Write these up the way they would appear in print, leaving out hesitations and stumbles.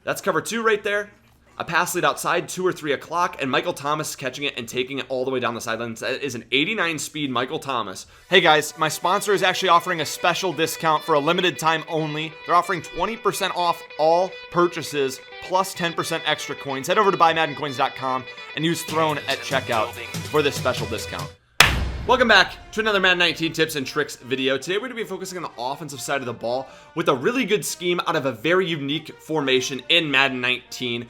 That's cover 2 right there. A pass lead outside, 2 or 3 o'clock, and Michael Thomas catching it and taking it all the way down the sidelines. That is an 89 speed Michael Thomas. Hey guys, my sponsor is actually offering a special discount for a limited time only. They're offering 20% off all purchases plus 10% extra coins. Head over to buymaddencoins.com and use Throne at checkout for this special discount. Welcome back to another Madden 19 tips and tricks video. Today we're going to be focusing on the offensive side of the ball with a really good scheme out of a very unique formation in Madden 19.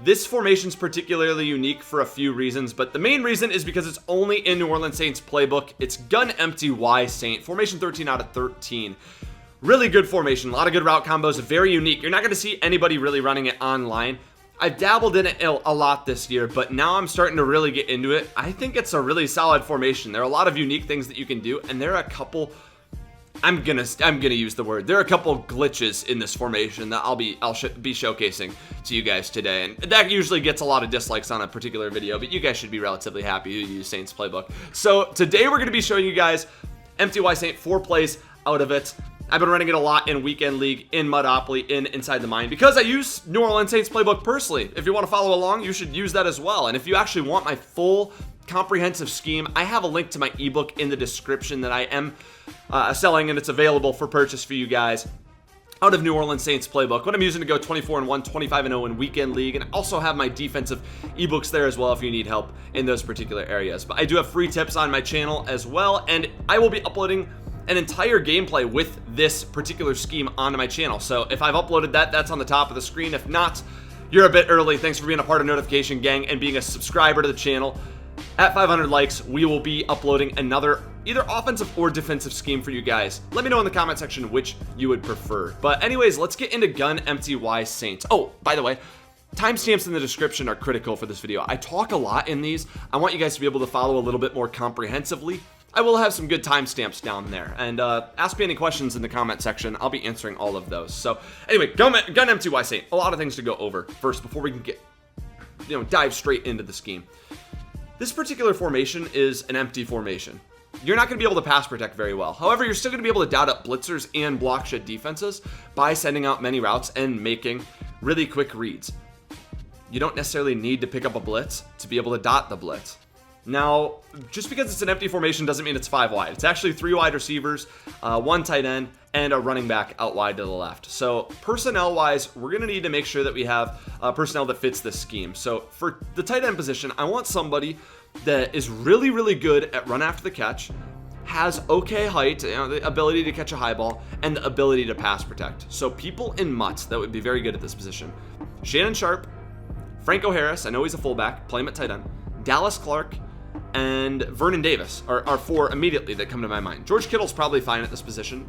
This formation is particularly unique for a few reasons, but the main reason is because it's only in New Orleans Saints playbook. It's gun empty Y Saint, formation 13 out of 13. Really good formation, a lot of good route combos, very unique. You're not going to see anybody really running it online. I've dabbled in it a lot this year, but now I'm starting to really get into it. I think it's a really solid formation. There are a lot of unique things that you can do, and there are a couple, I'm gonna use the word, there are a couple glitches in this formation that I'll be showcasing to you guys today, and that usually gets a lot of dislikes on a particular video, but you guys should be relatively happy who use Saints playbook. So today we're gonna be showing you guys empty Y Saint, 4 plays out of it. I've been running it a lot in Weekend League, in Mudopoly, in Inside the Mind, because I use New Orleans Saints playbook personally. If you want to follow along, you should use that as well. And if you actually want my full comprehensive scheme, I have a link to my ebook in the description that I am selling, and it's available for purchase for you guys out of New Orleans Saints playbook. What I'm using to go 24-1, 25-0 in Weekend League, and I also have my defensive ebooks there as well if you need help in those particular areas. But I do have free tips on my channel as well, and I will be uploading an entire gameplay with this particular scheme onto my channel. So if I've uploaded that, that's on the top of the screen. If not, you're a bit early. Thanks for being a part of Notification Gang and being a subscriber to the channel. At 500 likes, we will be uploading another either offensive or defensive scheme for you guys. Let me know in the comment section which you would prefer. But anyways, let's get into gun empty Y Saints. Oh, by the way, timestamps in the description are critical for this video. I talk a lot in these. I want you guys to be able to follow a little bit more comprehensively. I will have some good timestamps down there, and ask me any questions in the comment section. I'll be answering all of those. So anyway, gun empty Y Saint. A lot of things to go over first before we can get, dive straight into the scheme. This particular formation is an empty formation. You're not going to be able to pass protect very well. However, you're still going to be able to dot up blitzers and block shed defenses by sending out many routes and making really quick reads. You don't necessarily need to pick up a blitz to be able to dot the blitz. Now, just because it's an empty formation doesn't mean it's 5 wide. It's actually 3 wide receivers, 1 tight end, and a running back out wide to the left. So personnel-wise, we're going to need to make sure that we have personnel that fits this scheme. So for the tight end position, I want somebody that is really, really good at run after the catch, has okay height, the ability to catch a high ball, and the ability to pass protect. So people in mutts that would be very good at this position. Shannon Sharp, Franco Harris, I know he's a fullback, play him at tight end, Dallas Clark, and Vernon Davis are 4 immediately that come to my mind. George Kittle's probably fine at this position.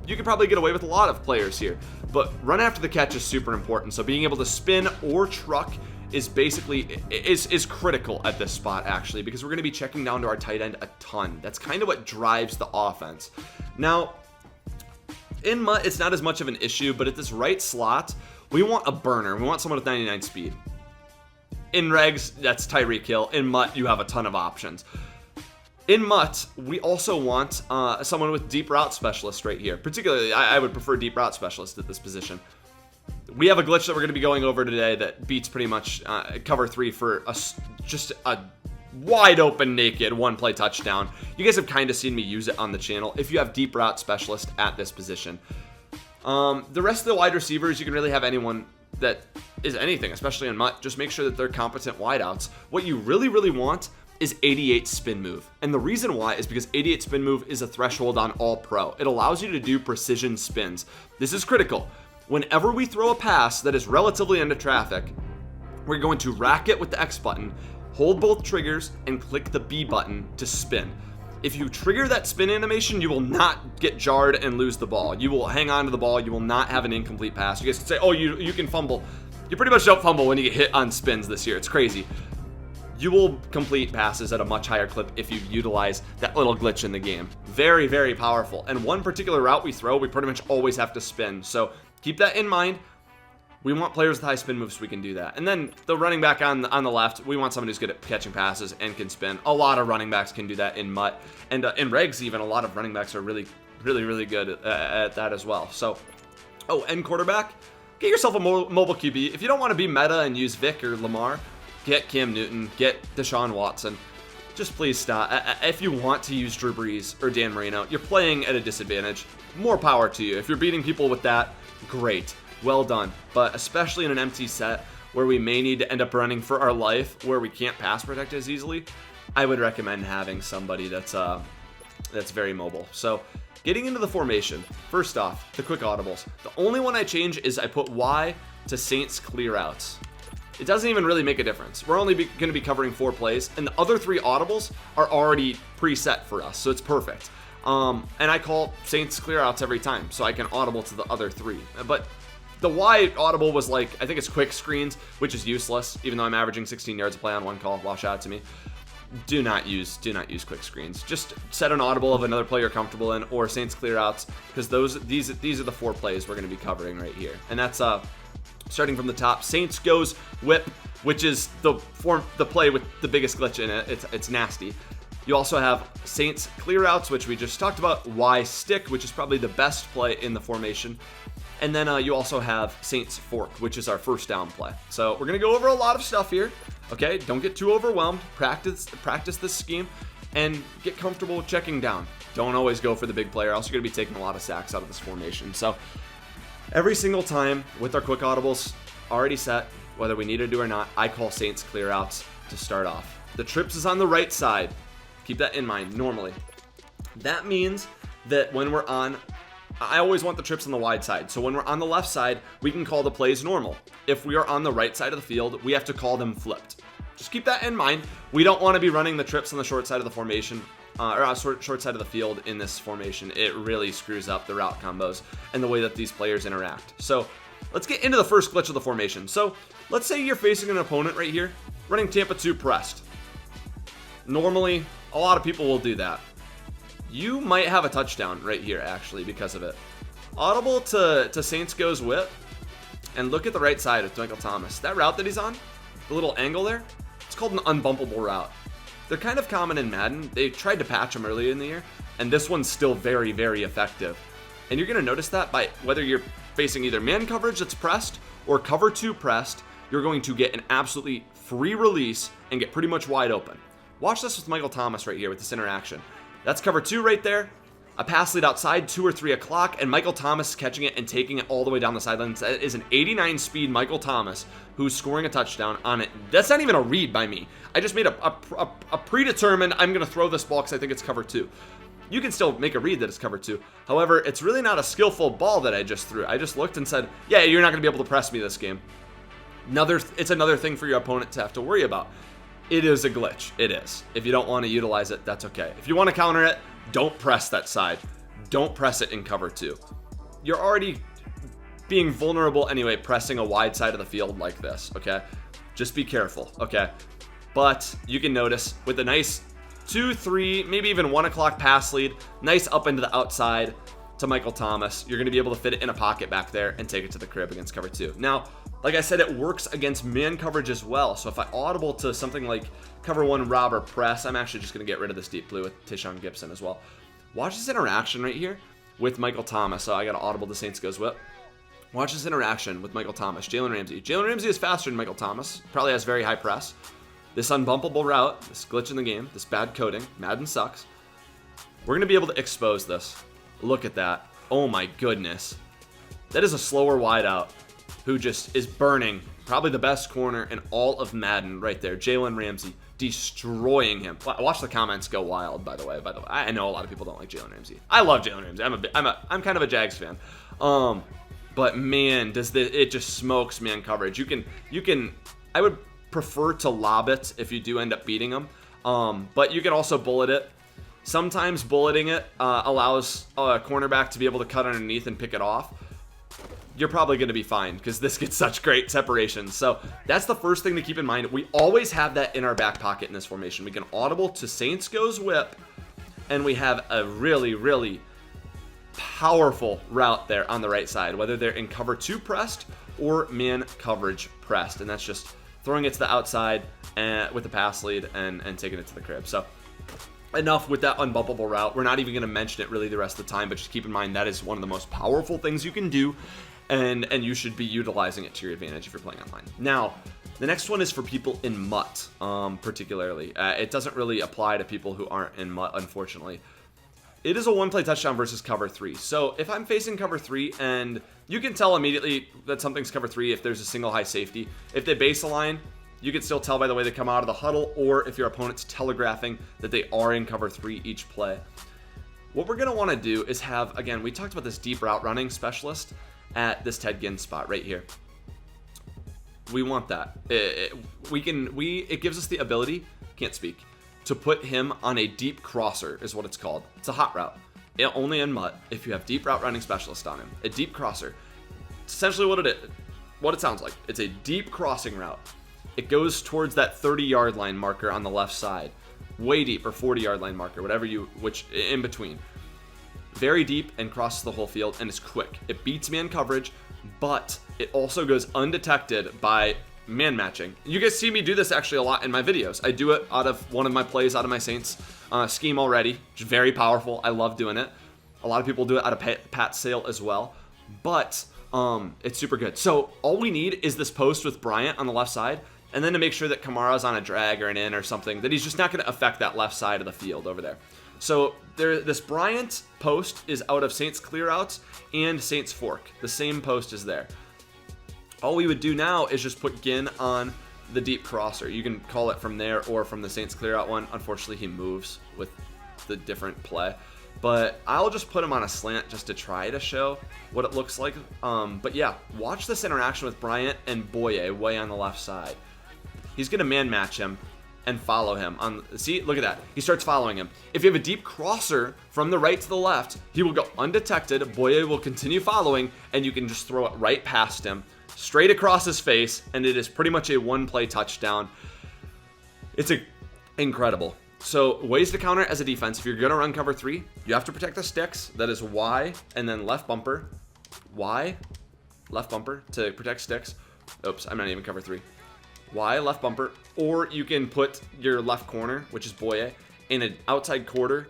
You could probably get away with a lot of players here, but run after the catch is super important. So being able to spin or truck is basically is critical at this spot, actually, because we're going to be checking down to our tight end a ton. That's kind of what drives the offense. Now, in mutt, it's not as much of an issue, but at this right slot, we want a burner. We want someone with 99 speed. In regs, that's Tyreek Hill. In mutt, you have a ton of options. In mutt, we also want someone with deep route specialist right here. Particularly, I would prefer deep route specialist at this position. We have a glitch that we're going to be going over today that beats pretty much cover 3 for just a wide open naked 1-play touchdown. You guys have kind of seen me use it on the channel if you have deep route specialist at this position. The rest of the wide receivers, you can really have anyone that is anything, especially in mutt. Just make sure that they're competent wideouts. What you really, really want is 88 spin move. And the reason why is because 88 spin move is a threshold on all pro. It allows you to do precision spins. This is critical. Whenever we throw a pass that is relatively into traffic, we're going to rack it with the X button, hold both triggers, and click the B button to spin. If you trigger that spin animation, you will not get jarred and lose the ball. You will hang on to the ball. You will not have an incomplete pass. You guys can say, oh, you can fumble. You pretty much don't fumble when you get hit on spins this year. It's crazy. You will complete passes at a much higher clip if you utilize that little glitch in the game. Very, very powerful. And one particular route we throw, we pretty much always have to spin. So keep that in mind. We want players with high spin moves so we can do that. And then the running back on the left, we want someone who's good at catching passes and can spin. A lot of running backs can do that in mutt. And in regs even, a lot of running backs are really, really, really good at that as well. So, and quarterback. get yourself a mobile QB. If you don't want to be meta and use Vic or Lamar, get Cam Newton, get Deshaun Watson. Just please stop. If you want to use Drew Brees or Dan Marino, you're playing at a disadvantage. More power to you. If you're beating people with that, great. Well done. But especially in an empty set where we may need to end up running for our life, where we can't pass protect as easily, I would recommend having somebody that's very mobile. So getting into the formation, first off, the quick audibles. The only one I change is I put Y to Saints Clearouts. It doesn't even really make a difference. We're only going to be covering 4 plays, and the other 3 audibles are already preset for us, so it's perfect. And I call Saints Clearouts every time, so I can audible to the other 3. But the Y audible was like, I think it's quick screens, which is useless, even though I'm averaging 16 yards a play on one call. Wow, shout out to me. Do not use quick screens. Just set an audible of another play you're comfortable in, or Saints Clearouts, because these are the 4 plays we're going to be covering right here. And that's starting from the top. Saints goes whip, which is the play with the biggest glitch in it. It's nasty. You also have Saints Clearouts, which we just talked about. Y stick, which is probably the best play in the formation. And then you also have Saints Fork, which is our first down play. So we're going to go over a lot of stuff here. Okay, don't get too overwhelmed. Practice this scheme and get comfortable with checking down. Don't always go for the big player, else you're going to be taking a lot of sacks out of this formation. So every single time with our quick audibles already set, whether we need to do or not, I call Saints Clearouts to start off. The trips is on the right side. Keep that in mind normally. That means that when we're on, I always want the trips on the wide side. So when we're on the left side, we can call the plays normal. If we are on the right side of the field, we have to call them flipped. Just keep that in mind. We don't want to be running the trips on the short side of the formation, short side of the field in this formation. It really screws up the route combos and the way that these players interact. So let's get into the first glitch of the formation. So let's say you're facing an opponent right here, running Tampa 2 pressed. Normally, a lot of people will do that. You might have a touchdown right here, actually, because of it. Audible to Saints goes whip, and look at the right side with Michael Thomas. That route that he's on, the little angle there, it's called an unbumpable route. They're kind of common in Madden. They tried to patch them earlier in the year, and this one's still very, very effective. And you're going to notice that by whether you're facing either man coverage that's pressed or cover 2 pressed, you're going to get an absolutely free release and get pretty much wide open. Watch this with Michael Thomas right here with this interaction. That's cover 2 right there. A pass lead outside, 2 or 3 o'clock, and Michael Thomas catching it and taking it all the way down the sidelines. That is an 89 speed Michael Thomas who's scoring a touchdown on it. That's not even a read by me. I just made a predetermined, I'm going to throw this ball because I think it's cover 2. You can still make a read that it's cover 2. However, it's really not a skillful ball that I just threw. I just looked and said, yeah, you're not going to be able to press me this game. It's another thing for your opponent to have to worry about. It is a glitch. It is. If you don't want to utilize it, that's okay. If you want to counter it, don't press that side. Don't press it in cover 2. You're already being vulnerable anyway, pressing a wide side of the field like this, okay? Just be careful, okay? But you can notice with a nice 2, 3, maybe even 1 o'clock pass lead, nice up into the outside to Michael Thomas, you're going to be able to fit it in a pocket back there and take it to the crib against cover 2. Now, like I said, it works against man coverage as well. So if I audible to something like cover 1 rob or press, I'm actually just going to get rid of this deep blue with Tayshaun Gibson as well. Watch this interaction right here with Michael Thomas. So I got to audible to Saints goes whip. Watch this interaction with Michael Thomas, Jalen Ramsey. Jalen Ramsey is faster than Michael Thomas. Probably has very high press. This unbumpable route, this glitch in the game, this bad coding, Madden sucks. We're going to be able to expose this. Look at that. Oh my goodness. That is a slower wideout who just is burning probably the best corner in all of Madden right there. Jalen Ramsey destroying him. Watch the comments go wild, by the way. I know a lot of people don't like Jalen Ramsey. I love Jalen Ramsey. I'm kind of a Jags fan. But man, it just smokes man coverage. You can I would prefer to lob it if you do end up beating them. But you can also bullet it. Sometimes bulleting it allows a cornerback to be able to cut underneath and pick it off. You're probably going to be fine because this gets such great separation. So that's the first thing to keep in mind. We always have that in our back pocket in this formation. We can audible to Saints goes whip, and we have a really, really powerful route there on the right side, whether they're in cover 2 pressed or man coverage pressed. And that's just throwing it to the outside with the pass lead and taking it to the crib. So enough with that unbumpable route. We're not even going to mention it really the rest of the time, but just keep in mind that is one of the most powerful things you can do. and you should be utilizing it to your advantage if you're playing online. Now, the next one is for people in MUT, particularly. It doesn't really apply to people who aren't in MUT, unfortunately. It is a one-play touchdown versus cover 3. So if I'm facing cover 3, and you can tell immediately that something's cover 3 if there's a single high safety. If they base align, you can still tell by the way they come out of the huddle, or if your opponent's telegraphing that they are in cover 3 each play. What we're going to want to do is have, again, we talked about this deep route running specialist at this Ted Ginn spot right here. We want that. It gives us the ability, can't speak, to put him on a deep crosser is what it's called. It's a hot route. Only in MUT if you have deep route running specialist on him. A deep crosser. It's essentially what it sounds like. It's a deep crossing route. It goes towards that 30-yard line marker on the left side. Way deep, or 40-yard line marker, which in between. Very deep and crosses the whole field, and is quick. It beats man coverage, but it also goes undetected by man matching. You guys see me do this actually a lot in my videos. I do it out of one of my plays out of my Saints scheme already, which is very powerful. I love doing it. A lot of people do it out of Pat's sale as well, but it's super good. So all we need is this post with Bryant on the left side, and then to make sure that Kamara's on a drag or an in or something, that he's just not going to affect that left side of the field over there. So this Bryant post is out of Saints Clearouts and Saints Fork. The same post is there. All we would do now is just put Ginn on the deep crosser. You can call it from there or from the Saints Clearout one. Unfortunately, he moves with the different play. But I'll just put him on a slant just to try to show what it looks like. But yeah, watch this interaction with Bryant and Boye way on the left side. He's going to man match him and follow him. See, look at that. He starts following him. If you have a deep crosser from the right to the left, he will go undetected. Boye will continue following, and you can just throw it right past him, straight across his face, and it is pretty much a one-play touchdown. It's incredible. So ways to counter as a defense. If you're going to run cover 3, you have to protect the sticks. That is Y and then left bumper. Y, left bumper to protect sticks. Oops, I'm not even cover 3. Y, left bumper. Or you can put your left corner, which is Boye, in an outside quarter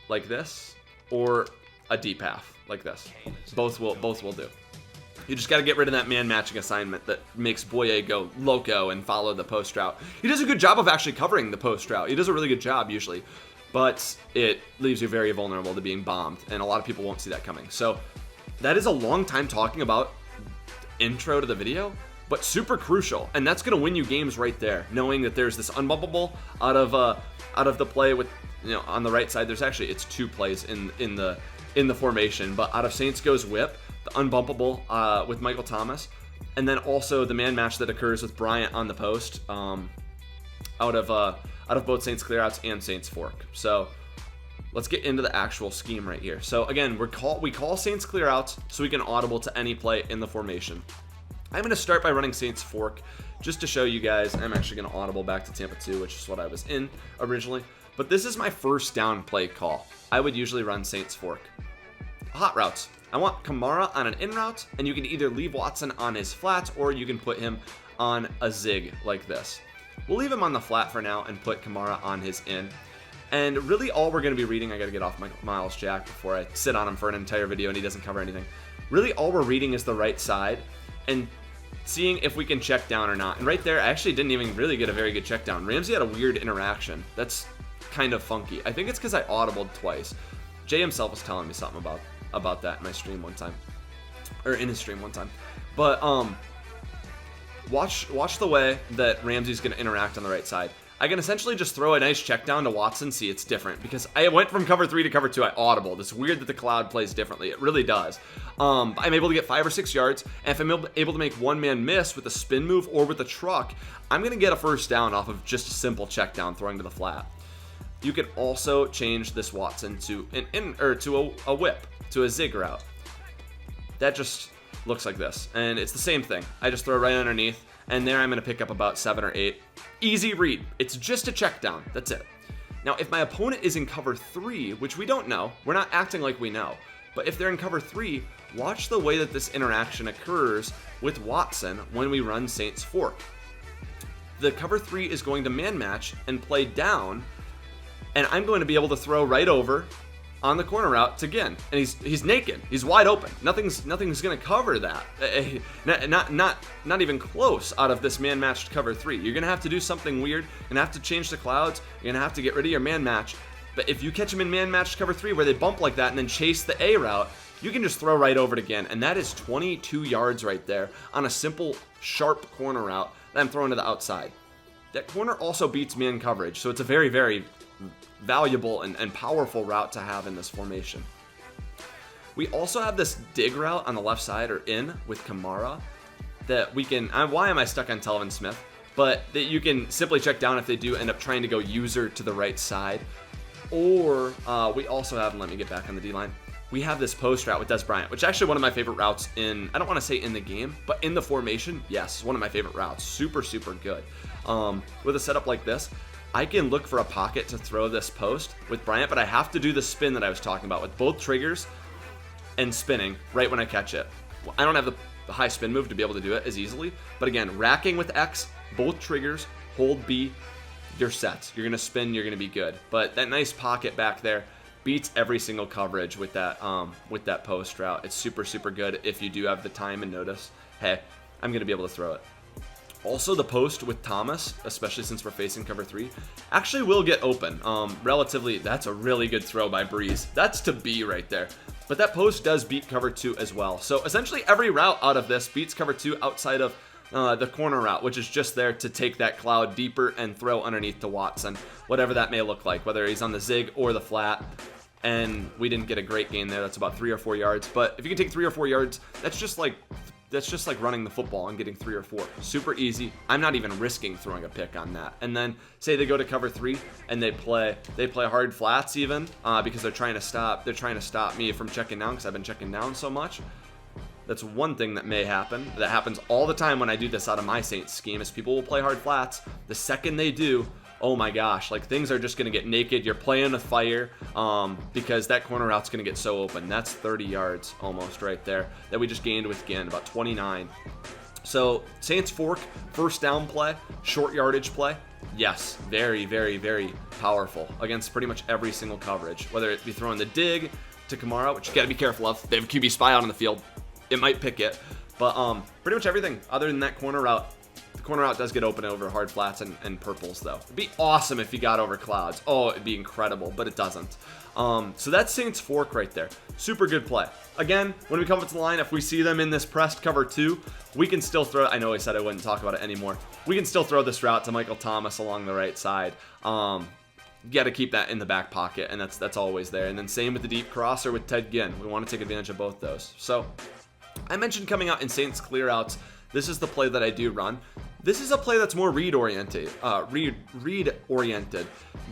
like this, or a deep half like this. Both will do. You just got to get rid of that man matching assignment that makes Boye go loco and follow the post route. He does a good job of actually covering the post route. He does a really good job usually, but it leaves you very vulnerable to being bombed, and a lot of people won't see that coming. So that is a long time talking about intro to the video, but super crucial, and that's going to win you games right there, knowing that there's this unbumpable out of the play with, you know, on the right side. There's actually, it's 2 plays in the formation, but out of Saints goes whip, the unbumpable with Michael Thomas, and then also the man match that occurs with Bryant on the post out of both Saints Clearouts and Saints Fork. So let's get into the actual scheme right here. So again, we call Saints Clearouts so we can audible to any play in the formation. I'm going to start by running Saints Fork just to show you guys. I'm actually going to audible back to Tampa 2, which is what I was in originally. But this is my first down play call. I would usually run Saints Fork. Hot routes. I want Kamara on an in route, and you can either leave Watson on his flat, or you can put him on a zig like this. We'll leave him on the flat for now and put Kamara on his in. And really all we're going to be reading, I got to get off my Miles Jack before I sit on him for an entire video and he doesn't cover anything. Really all we're reading is the right side and seeing if we can check down or not. And right there, I actually didn't even really get a very good check down. Ramsey had a weird interaction. That's kind of funky. I think it's because I audibled twice. Jay himself was telling me something about that in my stream one time, or in his stream one time. But watch the way that Ramsey's going to interact on the right side. I can essentially just throw a nice check down to Watson. See, it's different because I went from cover 3 to cover 2. I audibled. It's weird that the cloud plays differently. It really does. I'm able to get 5 or 6 yards, and if I'm able to make one man miss with a spin move or with a truck, I'm going to get a first down off of just a simple check down throwing to the flat. You can also change this Watson to a whip, to a zig route. That just looks like this, and it's the same thing. I just throw right underneath, and there I'm going to pick up about 7 or 8. Easy read. It's just a check down. That's it. Now, if my opponent is in cover 3, which we don't know, we're not acting like we know, but if they're in cover 3, watch the way that this interaction occurs with Watson when we run Saints Fork. The cover 3 is going to man match and play down, and I'm going to be able to throw right over on the corner route to Ginn, and he's naked. He's wide open. Nothing's gonna cover that. Not even close out of this man-matched cover 3. You're gonna have to do something weird. You're gonna have to change the clouds. You're gonna have to get rid of your man match. But if you catch him in man-matched cover 3 where they bump like that and then chase the A route, you can just throw right over to Ginn, and that is 22 yards right there on a simple, sharp corner route that I'm throwing to the outside. That corner also beats man coverage, so it's a very, very valuable and powerful route to have in this formation. We also have this dig route on the left side, or in, with Kamara, that we can, why am I stuck on Telvin Smith? But that you can simply check down if they do end up trying to go user to the right side. Or we also have, let me get back on the D-line, we have this post route with Des Bryant, which is actually one of my favorite routes in, I don't want to say in the game, but in the formation, yes, one of my favorite routes. Super, super good. With a setup like this, I can look for a pocket to throw this post with Bryant, but I have to do the spin that I was talking about with both triggers and spinning right when I catch it. I don't have the high spin move to be able to do it as easily, but again, racking with X, both triggers, hold B, you're set. You're going to spin, you're going to be good. But that nice pocket back there beats every single coverage with that post route. It's super, super good if you do have the time and notice, hey, I'm going to be able to throw it. Also, the post with Thomas, especially since we're facing cover 3, actually will get open. Relatively, that's a really good throw by Breeze. That's to B right there. But that post does beat cover 2 as well. So essentially every route out of this beats cover 2 outside of the corner route, which is just there to take that cloud deeper and throw underneath to Watson, whatever that may look like, whether he's on the zig or the flat. And we didn't get a great gain there. That's about 3 or 4 yards. But if you can take 3 or 4 yards, that's just like running the football and getting 3 or 4. Super easy. I'm not even risking throwing a pick on that. And then say they go to cover 3 and they play hard flats even because they're trying to stop me from checking down because I've been checking down so much. That's one thing that may happen. That happens all the time when I do this out of my Saints scheme is people will play hard flats. The second they do, oh my gosh, like things are just going to get naked. You're playing with fire because that corner route's going to get so open. That's 30 yards almost right there that we just gained with Ginn, about 29. So Saints fork, first down play, short yardage play. Yes, very, very, very powerful against pretty much every single coverage. Whether it be throwing the dig to Kamara, which you got to be careful of. They have a QB spy out on the field. It might pick it. But pretty much everything other than that corner route. The corner route does get open over hard flats and purples, though. It'd be awesome if he got over clouds. Oh, it'd be incredible, but it doesn't. So that's Saints fork right there. Super good play. Again, when we come up to the line, if we see them in this pressed cover 2, we can still throw it. I know I said I wouldn't talk about it anymore. We can still throw this route to Michael Thomas along the right side. You got to keep that in the back pocket, and that's always there. And then same with the deep crosser with Ted Ginn. We want to take advantage of both those. So I mentioned coming out in Saints clearouts. This is the play that I do run. This is a play that's more read oriented.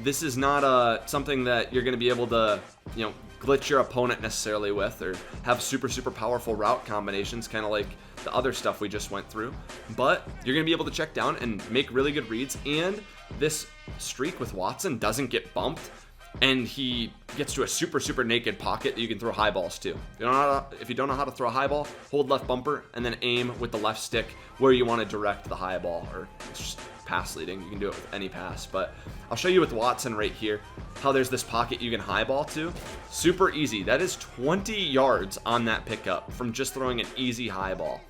This is not something that you're going to be able to, glitch your opponent necessarily with, or have super, super powerful route combinations, kind of like the other stuff we just went through. But you're going to be able to check down and make really good reads. And this streak with Watson doesn't get bumped, and he gets to a super, super naked pocket that you can throw high balls to. If you don't know how to throw a high ball, hold left bumper and then aim with the left stick where you want to direct the high ball, or it's just pass leading. You can do it with any pass, but I'll show you with Watson right here how there's this pocket you can high ball to. Super easy. That is 20 yards on that pickup from just throwing an easy high ball.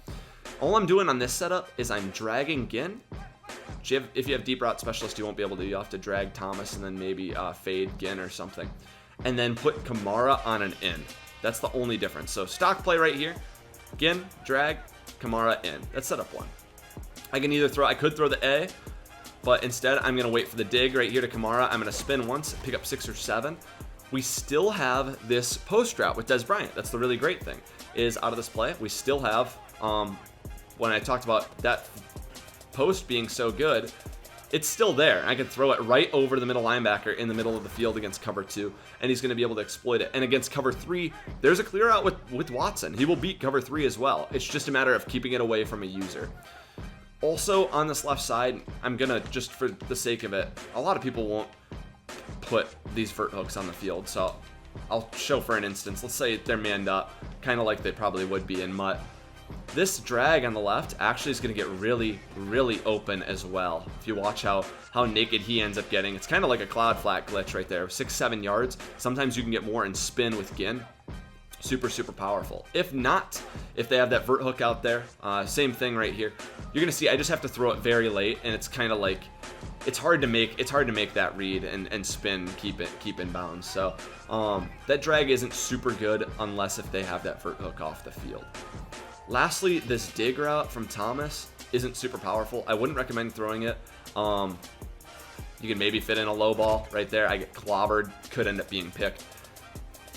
All I'm doing on this setup is I'm dragging Ginn. If you have deep route specialist, you won't be able to. You'll have to drag Thomas and then maybe fade Ginn or something. And then put Kamara on an in. That's the only difference. So stock play right here. Ginn, drag, Kamara in. That's setup 1. I could throw the A, but instead I'm going to wait for the dig right here to Kamara. I'm going to spin once, pick up 6 or 7. We still have this post route with Des Bryant. That's the really great thing, is out of this play, we still have, when I talked about that post being so good, it's still there. I can throw it right over the middle linebacker in the middle of the field against cover 2, and he's going to be able to exploit it. And against cover 3, there's a clear out with Watson. He will beat cover 3 as well. It's just a matter of keeping it away from a user. Also, on this left side, I'm going to, just for the sake of it, a lot of people won't put these vert hooks on the field, so I'll show for an instance. Let's say they're manned up, kind of like they probably would be in Mutt. this drag on the left actually is going to get really, really open as well. If you watch how naked he ends up getting, it's kind of like a cloud flat glitch right there. 6-7 yards. Sometimes you can get more in spin with Gin. Super, super powerful. If not, if they have that vert hook out there, same thing right here. You're gonna see I just have to throw it very late, and it's kind of like it's hard to make that read and spin, keep in bounds. So that drag isn't super good unless if they have that vert hook off the field. Lastly, this dig route from Thomas isn't super powerful. I wouldn't recommend throwing it. You can maybe fit in a low ball right there. I get clobbered, could end up being picked.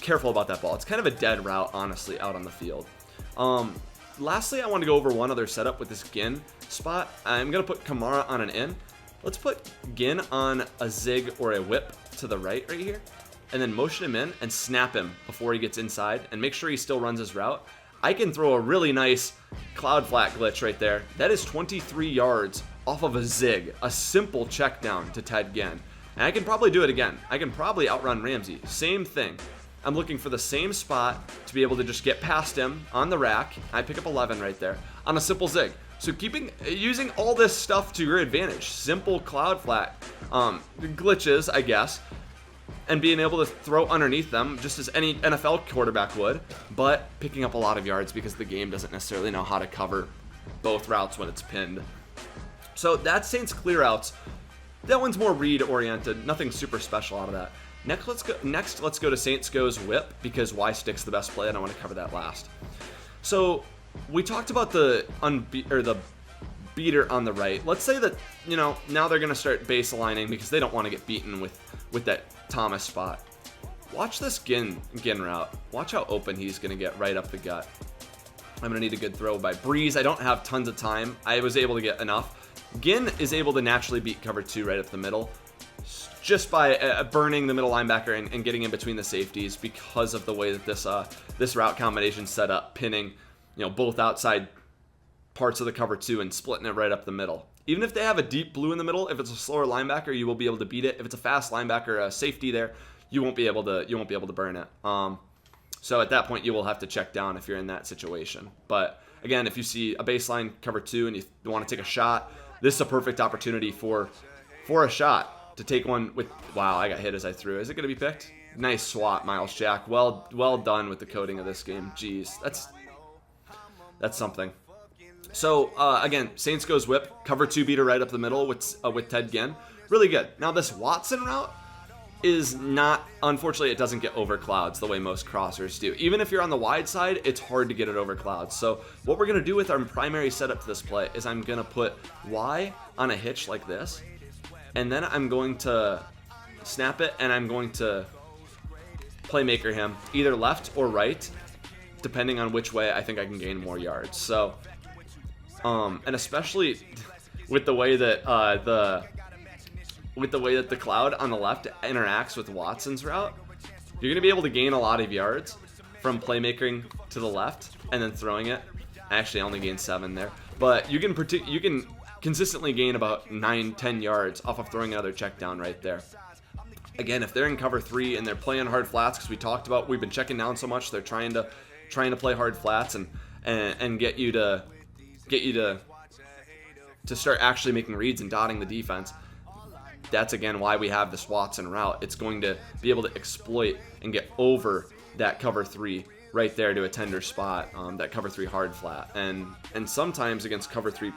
Careful about that ball. It's kind of a dead route, honestly, out on the field. Lastly, I want to go over one other setup with this Gin spot. I'm going to put Kamara on an in. Let's put Gin on a zig or a whip to the right here, and then motion him in and snap him before he gets inside, and make sure he still runs his route. I can throw a really nice cloud flat glitch right there. That is 23 yards off of a zig, a simple check down to Ted Ginn. And I can probably do it again. I can probably outrun Ramsey. Same thing. I'm looking for the same spot to be able to just get past him on the rack. I pick up 11 right there on a simple zig. So using all this stuff to your advantage, simple cloud flat glitches, I guess, and being able to throw underneath them just as any NFL quarterback would, but picking up a lot of yards because the game doesn't necessarily know how to cover both routes when it's pinned. So that's Saints Clearouts. That one's more read oriented, nothing super special out of that. Next, let's go to Saints Goes Whip, because Y stick's the best play, and I want to cover that last. So we talked about the beater on the right. Let's say that, you know, now they're going to start base aligning because they don't want to get beaten with that Thomas spot. Watch this Gin route. Watch how open he's going to get right up the gut. I'm going to need a good throw by Breeze. I don't have tons of time. I was able to get enough. Ginn is able to naturally beat cover 2 right up the middle, just by burning the middle linebacker and getting in between the safeties because of the way that this route combination set up, pinning, you know, both outside parts of the cover 2 and splitting it right up the middle. Even if they have a deep blue in the middle, if it's a slower linebacker, you will be able to beat it. If it's a fast linebacker, a safety there, you won't be able to burn it. So at that point, you will have to check down if you're in that situation. But again, if you see a baseline cover 2 and you want to take a shot, this is a perfect opportunity for a shot. To take one with, wow, I got hit as I threw. Is it going to be picked? Nice swat, Miles Jack. Well done with the coding of this game. Jeez, that's something. So again, Saints Goes Whip, cover 2 beater right up the middle with Ted Ginn. Really good. Now this Watson route is not, unfortunately, it doesn't get over clouds the way most crossers do. Even if you're on the wide side, it's hard to get it over clouds. So what we're going to do with our primary setup to this play is I'm going to put Y on a hitch like this. And then I'm going to snap it, and I'm going to playmaker him either left or right, depending on which way I think I can gain more yards. So, and especially with the way that the cloud on the left interacts with Watson's route, you're gonna be able to gain a lot of yards from playmaking to the left and then throwing it. Actually, I only gained 7 there, but you can consistently gain about 9-10 yards off of throwing another check down right there. Again, if they're in cover 3 and they're playing hard flats, because we talked about we've been checking down so much, they're trying to play hard flats and get you to start actually making reads and dotting the defense. That's again why we have this Watson route. It's going to be able to exploit and get over that cover 3 right there to a tender spot, that cover 3 hard flat, and sometimes against cover 3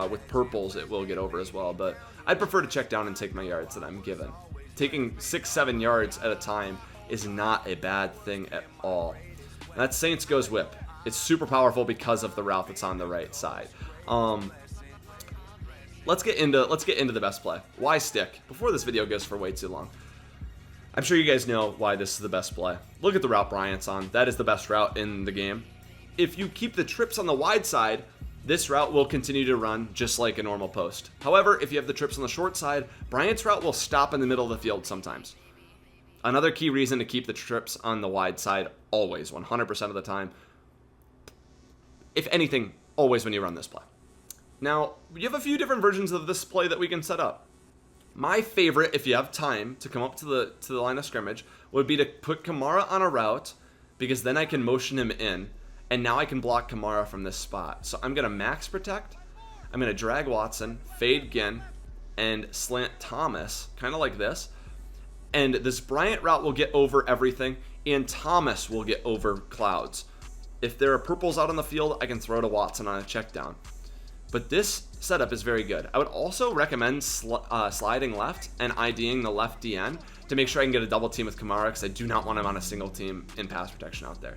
with purples it will get over as well, but I'd prefer to check down and take my yards that I'm given. Taking 6-7 yards at a time is not a bad thing at all. And that's Saints Goes Whip. It's super powerful because of the route that's on the right side. Let's get into the best play. Y stick. Before this video goes for way too long, I'm sure you guys know why this is the best play. Look at the route Bryant's on. That is the best route in the game. If you keep the trips on the wide side, this route will continue to run just like a normal post. However, if you have the trips on the short side, Bryant's route will stop in the middle of the field sometimes. Another key reason to keep the trips on the wide side always, 100% of the time. If anything, always when you run this play. Now, you have a few different versions of this play that we can set up. My favorite, if you have time to come up to the line of scrimmage, would be to put Kamara on a route, because then I can motion him in And now I can block Kamara from this spot. So I'm going to max protect. I'm going to drag Watson, fade Ginn, and slant Thomas, kind of like this. And this Bryant route will get over everything, and Thomas will get over clouds. If there are purples out on the field, I can throw to Watson on a check down. But this setup is very good. I would also recommend sliding left and IDing the left DN to make sure I can get a double team with Kamara, because I do not want him on a single team in pass protection out there.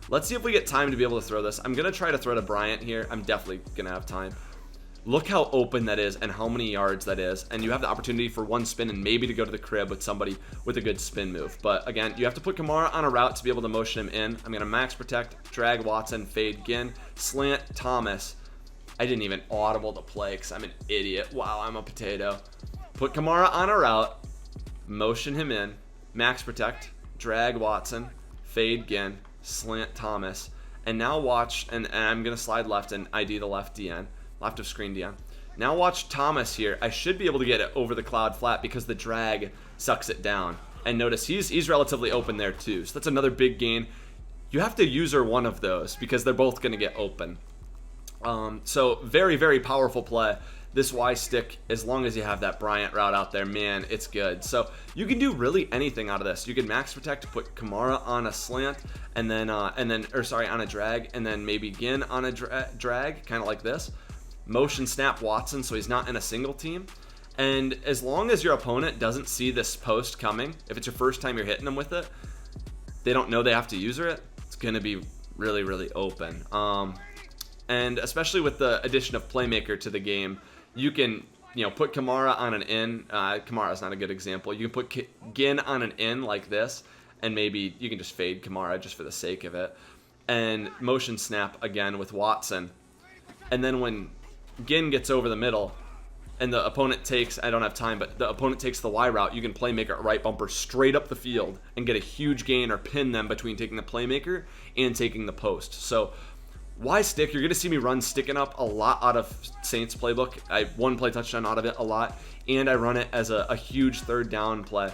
Let's see if we get time to be able to throw this. I'm going to try to throw to Bryant here. I'm definitely going to have time. Look how open that is and how many yards that is. And you have the opportunity for one spin and maybe to go to the crib with somebody with a good spin move. But again, you have to put Kamara on a route to be able to motion him in. I'm going to max protect, drag Watson, fade Ginn, slant Thomas. I didn't even audible to play because I'm an idiot. Wow, I'm a potato. Put Kamara on a route, motion him in, max protect, drag Watson, fade Ginn, slant Thomas. And now watch, and I'm going to slide left and ID the left DN. Left of screen DN. Now watch Thomas here. I should be able to get it over the cloud flat because the drag sucks it down. And notice he's relatively open there too. So that's another big gain. You have to user one of those because they're both going to get open. So very, very powerful play. This Y stick, as long as you have that Bryant route out there, man, it's good. So you can do really anything out of this. You can max protect, put Kamara on a slant, and then on a drag, and then maybe Ginn on a drag, kind of like this. Motion snap Watson so he's not in a single team. And as long as your opponent doesn't see this post coming, if it's your first time you're hitting them with it, they don't know they have to user it, it's going to be really, really open. And especially with the addition of Playmaker to the game, you can put Kamara on an in. Kamara's not a good example. You can put Ginn on an in like this, and maybe you can just fade Kamara just for the sake of it. And motion snap again with Watson. And then when Ginn gets over the middle and the opponent takes, I don't have time, but the opponent takes the Y route, you can Playmaker a right bumper straight up the field and get a huge gain or pin them between taking the Playmaker and taking the post. So Y stick, you're going to see me run sticking up a lot out of Saints playbook. I one play touchdown out of it a lot, and I run it as a huge third down play.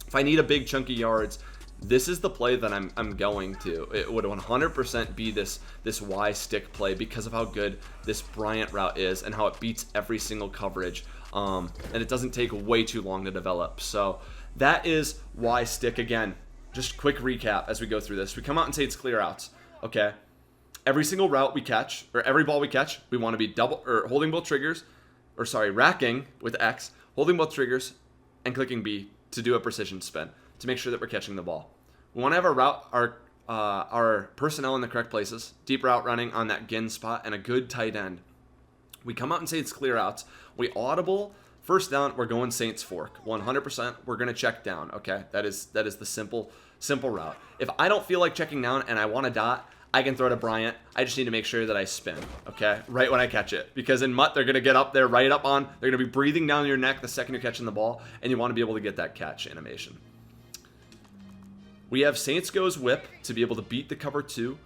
If I need a big chunky yards, this is the play that I'm going to. It would 100% be this Y stick play because of how good this Bryant route is and how it beats every single coverage. And it doesn't take way too long to develop. So that is Y stick. Again, just quick recap as we go through this. We come out and say it's Clearouts. Okay. Every single route we catch, or every ball we catch, we want to be holding both triggers, racking with X, holding both triggers, and clicking B to do a precision spin to make sure that we're catching the ball. We want to have our personnel in the correct places, deep route running on that Ginn spot, and a good tight end. We come out and say it's Clearouts. We audible. First down, we're going Saints fork. 100%, we're going to check down, okay? That is the simple route. If I don't feel like checking down and I want a dot, I can throw to Bryant. I just need to make sure that I spin, okay? Right when I catch it. Because in Mutt, they're going to get up there, they're going to be breathing down your neck the second you're catching the ball, and you want to be able to get that catch animation. We have Saints goes whip to be able to beat the cover 2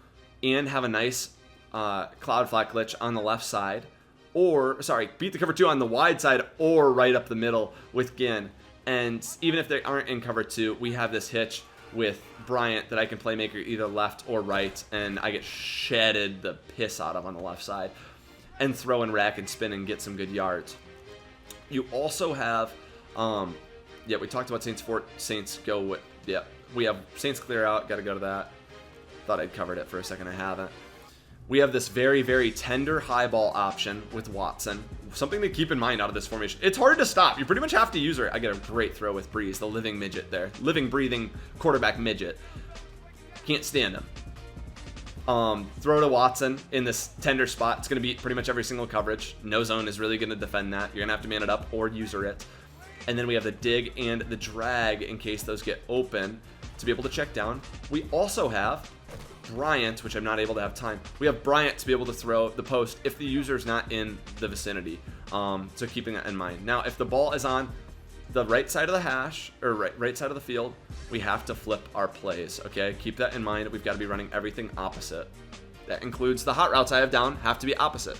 and have a nice cloud flat glitch on the left side. Beat the cover 2 on the wide side or right up the middle with Ginn. And even if they aren't in cover 2, we have this hitch with Bryant that I can Playmaker either left or right, and I get shedded the piss out of on the left side and throw and rack and spin and get some good yards. You also have, we talked about Saints go with, we have Saints clear out, got to go to that. Thought I'd covered it for a second, I haven't. We have this very, very tender high ball option with Watson. Something to keep in mind out of this formation. It's hard to stop. You pretty much have to use her. I get a great throw with Breeze, the living midget there. Living, breathing quarterback midget. Can't stand him. Throw to Watson in this tender spot. It's going to beat pretty much every single coverage. No zone is really going to defend that. You're going to have to man it up or user it. And then we have the dig and the drag in case those get open to be able to check down. We also have Bryant, which I'm not able to have time. We have Bryant to be able to throw the post if the user is not in the vicinity. So keeping that in mind. Now, if the ball is on the right side of the hash, or right side of the field, we have to flip our plays, okay? Keep that in mind. We've got to be running everything opposite. That includes the hot routes I have down have to be opposite.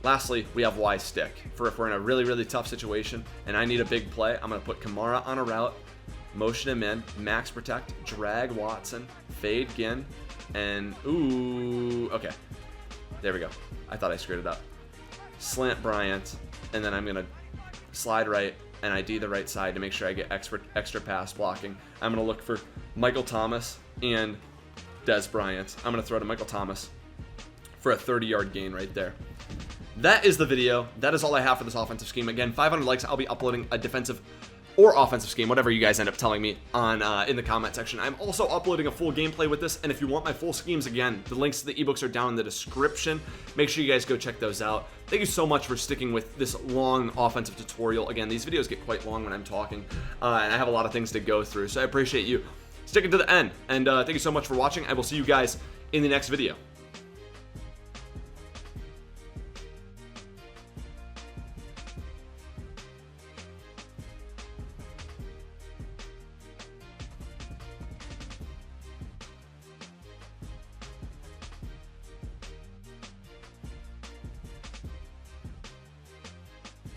Lastly, we have Y stick. For if we're in a really, really tough situation and I need a big play, I'm going to put Kamara on a route, motion him in, max protect, drag Watson, fade Ginn, And, ooh, okay. There we go. I thought I screwed it up. Slant Bryant, and then I'm going to slide right and ID the right side to make sure I get extra pass blocking. I'm going to look for Michael Thomas and Des Bryant. I'm going to throw to Michael Thomas for a 30-yard gain right there. That is the video. That is all I have for this offensive scheme. Again, 500 likes. I'll be uploading a defensive or offensive scheme, whatever you guys end up telling me on in the comment section. I'm also uploading a full gameplay with this, and if you want my full schemes, again, the links to the ebooks are down in the description. Make sure you guys go check those out. Thank you so much for sticking with this long offensive tutorial. Again, these videos get quite long when I'm talking, and I have a lot of things to go through, so I appreciate you sticking to the end. And thank you so much for watching. I will see you guys in the next video.